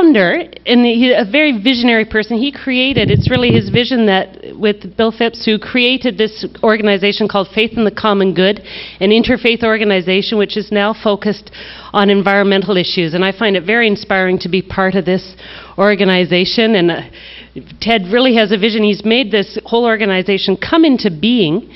founder, and a very visionary person. He created, it's really his vision that, with Bill Phipps, who created this organization called Faith in the Common Good, an interfaith organization which is now focused on environmental issues. And I find it very inspiring to be part of this organization. And Ted really has a vision. He's made this whole organization come into being,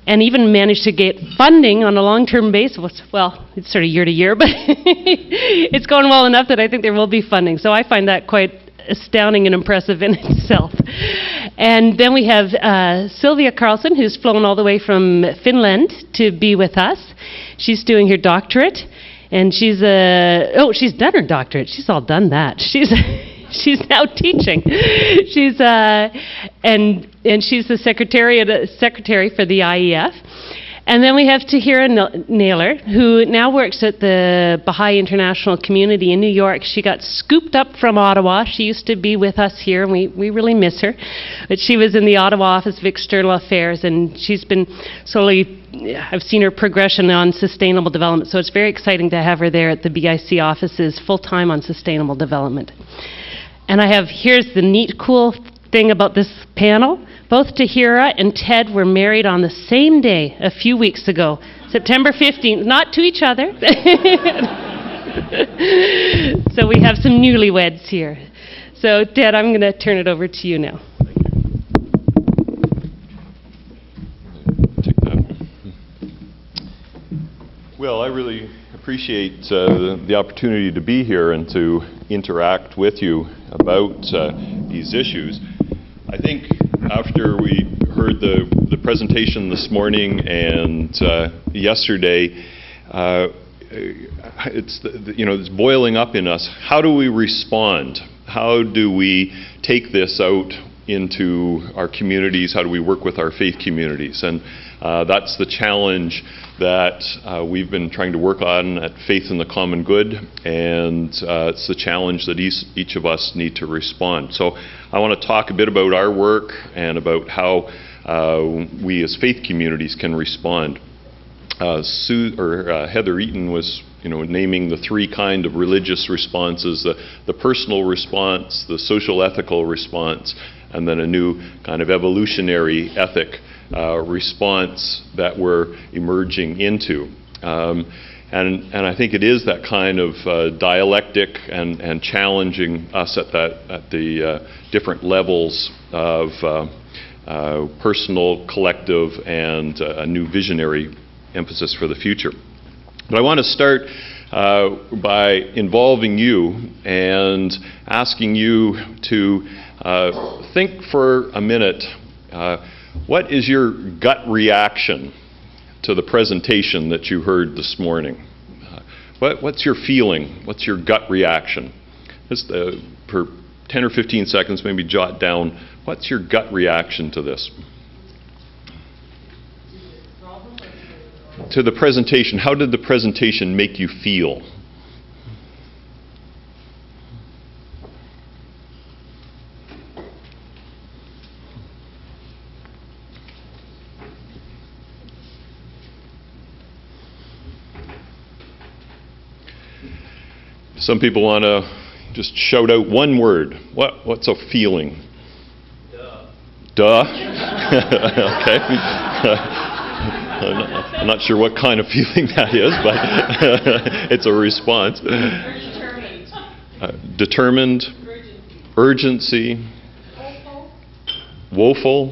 and even managed to get funding on a long-term basis. Well, it's sort of year to year, but it's going well enough that I think there will be funding. So I find that quite astounding and impressive in itself. And then we have Sylvia Carlson, who's flown all the way from Finland to be with us. She's doing her doctorate, and she's done her doctorate. She's all done that. She's now teaching. She's and she's the secretary for the IEF. And then we have Tahira Naylor, who now works at the Baha'i International Community in New York. She got scooped up from Ottawa. She used to be with us here, and we really miss her. But she was in the Ottawa Office of External Affairs, and she's been slowly, I've seen her progression on sustainable development. So it's very exciting to have her there at the BIC offices full-time on sustainable development. And here's the neat, cool thing about this panel. Both Tahira and Ted were married on the same day a few weeks ago, September 15th, not to each other. So we have some newlyweds here. So Ted, I'm going to turn it over to you now. Take that. Well, I really appreciate the opportunity to be here and to interact with you about these issues. I think after we heard the presentation this morning and yesterday, it's boiling up in us. How do we respond? How do we take this out into our communities? How do we work with our faith communities? And that's the challenge that we've been trying to work on at Faith in the Common Good, and it's the challenge that each of us need to respond. So I want to talk a bit about our work and about how we as faith communities can respond. Heather Eaton was naming the three kind of religious responses: the personal response, the social ethical response, and then a new kind of evolutionary ethic response that we're emerging into. And I think it is that kind of dialectic and challenging us at the different levels of personal, collective, and a new visionary emphasis for the future. But I want to start by involving you and asking you to think for a minute. What is your gut reaction to the presentation that you heard this morning? What's your feeling? What's your gut reaction? Just for 10 or 15 seconds, maybe jot down, what's your gut reaction to this? To the presentation, how did the presentation make you feel? Some people want to just shout out one word. What's a feeling? Duh. Duh? Okay. I'm not sure what kind of feeling that is, but it's a response. Determined. Urgency. Woeful.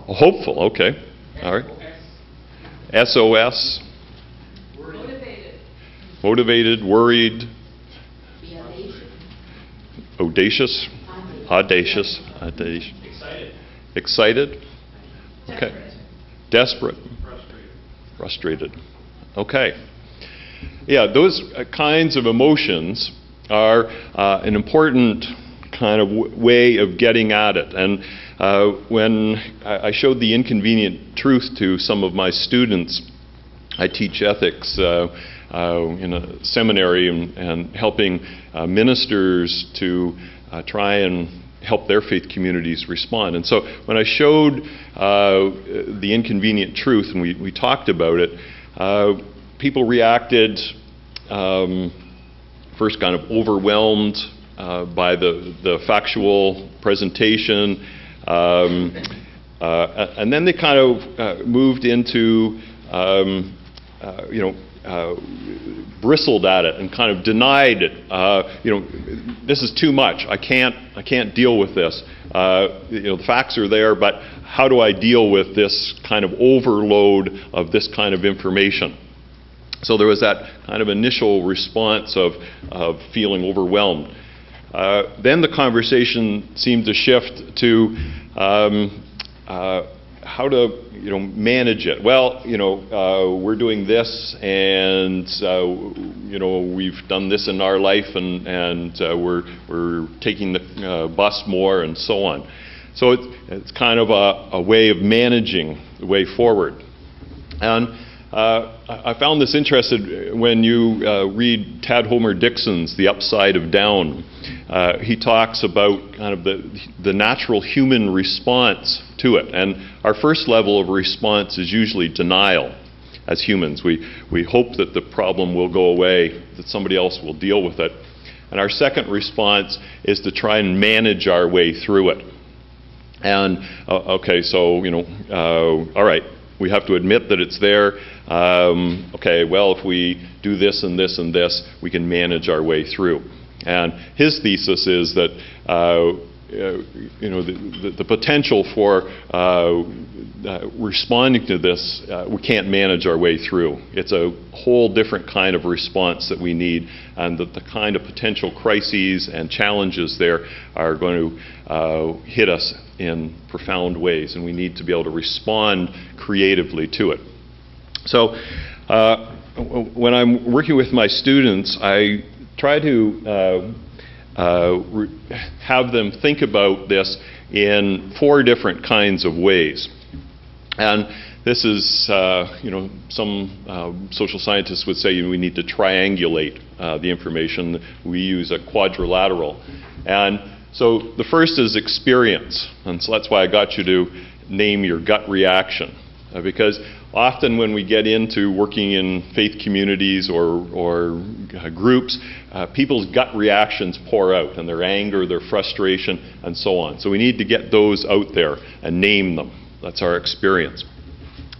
Hopeful. Okay. All right. SOS. Motivated. Worried. Audacious. Excited. Okay. Desperate. Frustrated. Okay. Yeah, those kinds of emotions are an important kind of way of getting at it. And when I showed the inconvenient truth to some of my students, I teach ethics in a seminary and helping ministers to try and help their faith communities respond. And so when I showed the inconvenient truth and we talked about it, people reacted first kind of overwhelmed, by the factual presentation, and then they kind of moved into, bristled at it and kind of denied it. This is too much. I can't deal with this. The facts are there, but how do I deal with this kind of overload of this kind of information? So there was that kind of initial response of feeling overwhelmed. Then the conversation seemed to shift to how to manage it. Well, we're doing this, and we've done this in our life, and we're taking the bus more, and so on. So it's kind of a way of managing the way forward. And I found this interesting when you read Tad Homer Dixon's The Upside of Down. He talks about kind of the natural human response to it. And our first level of response is usually denial as humans. We hope that the problem will go away, that somebody else will deal with it. And our second response is to try and manage our way through it. And, okay, so, all right, we have to admit that it's there. Okay, well, if we do this and this and this, we can manage our way through. And his thesis is that the potential for responding to this, we can't manage our way through. It's a whole different kind of response that we need, and that the kind of potential crises and challenges there are going to hit us in profound ways, and we need to be able to respond creatively to it. So when I'm working with my students, I try to have them think about this in 4 different kinds of ways. And this is, some social scientists would say we need to triangulate the information. We use a quadrilateral. And so the first is experience. And so that's why I got you to name your gut reaction. Because often when we get into working in faith communities or groups, people's gut reactions pour out, and their anger, their frustration, and so on. So we need to get those out there and name them. That's our experience.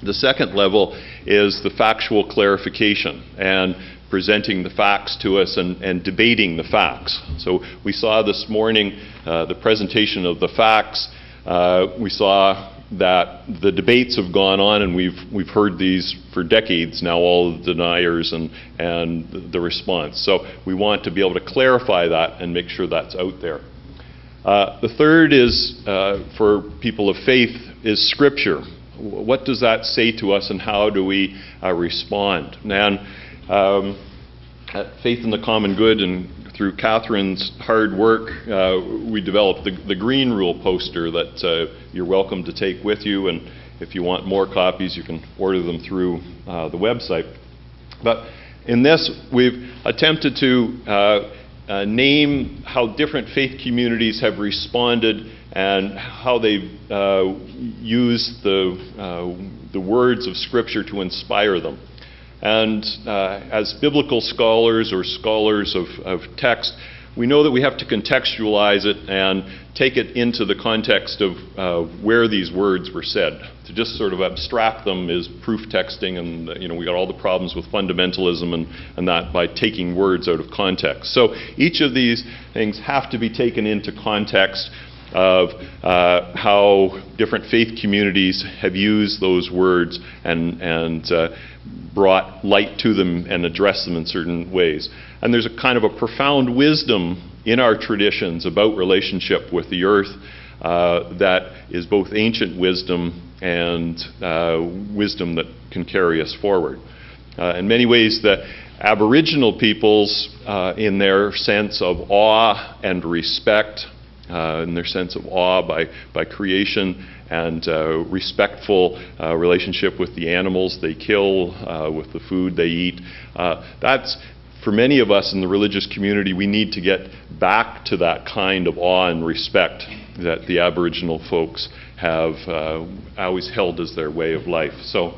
The second level is the factual clarification and presenting the facts to us and debating the facts. So we saw this morning the presentation of the facts. We saw that the debates have gone on, and we've heard these for decades now, all the deniers and the response. So we want to be able to clarify that and make sure that's out there. The third is, for people of faith, is Scripture. What does that say to us, and how do we respond? And at Faith in the Common Good, and through Catherine's hard work, we developed the Green Rule poster that you're welcome to take with you, and if you want more copies, you can order them through the website. But in this, we've attempted to name how different faith communities have responded and how they've used the words of Scripture to inspire them. And as biblical scholars or scholars of text, we know that we have to contextualize it and take it into the context of where these words were said. To just sort of abstract them is proof texting, and we got all the problems with fundamentalism and that by taking words out of context. So each of these things have to be taken into context of how different faith communities have used those words and brought light to them and addressed them in certain ways. And there's a kind of a profound wisdom in our traditions about relationship with the earth that is both ancient wisdom and wisdom that can carry us forward. In many ways, the Aboriginal peoples, in their sense of awe and respect, in their sense of awe by creation and respectful relationship with the animals they kill, with the food they eat. That's, for many of us in the religious community, we need to get back to that kind of awe and respect that the Aboriginal folks have always held as their way of life. So